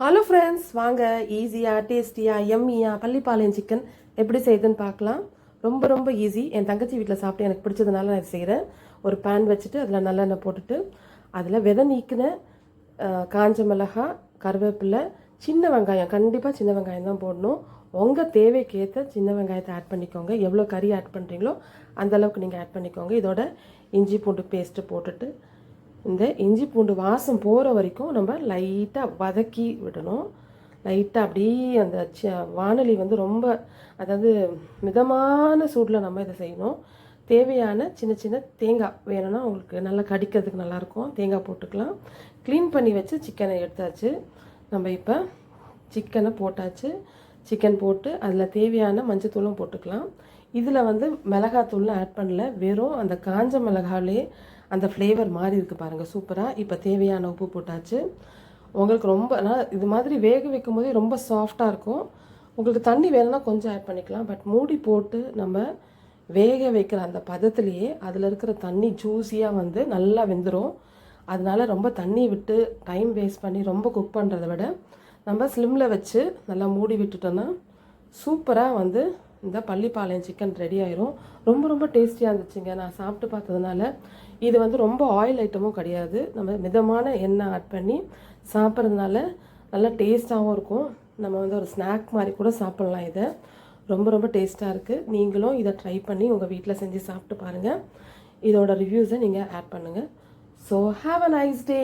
Hello friends, வாங்க ஈஸியாக டேஸ்டியாக எம்மியாக பள்ளிப்பாளையம் சிக்கன் எப்படி செய்யுதுன்னு பார்க்கலாம். ரொம்ப ரொம்ப ஈஸி. என் தங்கச்சி வீட்டில் சாப்பிட்டு எனக்கு பிடிச்சதுனால நான் இது செய்கிறேன். ஒரு பேன் வச்சுட்டு அதில் நல்லெண்ணெய் போட்டுட்டு அதில் விதை நீக்கின காஞ்ச மிளகாய், கருவேப்பிலை, சின்ன வெங்காயம், கண்டிப்பாக சின்ன வெங்காயம் தான் போடணும். உங்கள் தேவைக்கேற்ற சின்ன வெங்காயத்தை ஆட் பண்ணிக்கோங்க. எவ்வளோ கறி ஆட் பண்ணுறீங்களோ அந்தளவுக்கு நீங்கள் ஆட் பண்ணிக்கோங்க. இதோட இஞ்சி பூண்டு பேஸ்ட்டு போட்டுட்டு இந்த இஞ்சி பூண்டு வாசம் போகிற வரைக்கும் நம்ம லைட்டாக வதக்கி விடணும். லைட்டாக அப்படியே அந்த வானொலி வந்து ரொம்ப, அதாவது மிதமான சூடில் நம்ம இதை செய்யணும். தேவையான சின்ன சின்ன தேங்காய் வேணும்னா உங்களுக்கு நல்லா கடிக்கிறதுக்கு நல்லாயிருக்கும், தேங்காய் போட்டுக்கலாம். க்ளீன் பண்ணி வச்சு சிக்கனை எடுத்தாச்சு. நம்ம இப்போ சிக்கனை போட்டாச்சு. சிக்கன் போட்டு அதில் தேவையான மஞ்சத்தூளும் போட்டுக்கலாம். இதில் வந்து மிளகாத்தூள்லாம் ஆட் பண்ணல, வெறும் அந்த காஞ்ச மிளகாலே அந்த ஃப்ளேவர் மாதிரி இருக்குது பாருங்கள், சூப்பராக. இப்போ தேவையான உப்பு போட்டாச்சு. உங்களுக்கு ரொம்ப இது மாதிரி வேக வைக்கும் போதே ரொம்ப சாஃப்டாக இருக்கும். உங்களுக்கு தண்ணி வேணும்னா கொஞ்சம் ஆட் பண்ணிக்கலாம். பட் மூடி போட்டு நம்ம வேக வைக்கிற அந்த பதத்துலேயே அதில் இருக்கிற தண்ணி ஜூஸியாக வந்து நல்லா வெந்துடும். அதனால ரொம்ப தண்ணி விட்டு டைம் வேஸ்ட் பண்ணி ரொம்ப குக் பண்ணுறத விட நம்ம ஸ்லிம்மில் வச்சு நல்லா மூடி விட்டுட்டோன்னா சூப்பராக வந்து இந்த பள்ளிப்பாளையம் சிக்கன் ரெடி ஆயிரும். ரொம்ப ரொம்ப டேஸ்டியாக இருந்துச்சுங்க. நான் சாப்பிட்டு பார்த்ததுனால இது வந்து ரொம்ப ஆயில் ஐட்டமும் கிடையாது. நம்ம மிதமான எண்ணெய் ஆட் பண்ணி சாப்பிட்றதுனால நல்லா டேஸ்ட்டாகவும் இருக்கும். நம்ம வந்து ஒரு ஸ்நாக் மாதிரி கூட சாப்பிட்லாம். இதை ரொம்ப ரொம்ப டேஸ்ட்டாக இருக்குது. நீங்களும் இதை ட்ரை பண்ணி உங்கள் வீட்டில் செஞ்சு சாப்பிட்டு பாருங்கள். இதோட ரிவ்யூஸை நீங்கள் ஆட் பண்ணுங்கள். So have a nice day.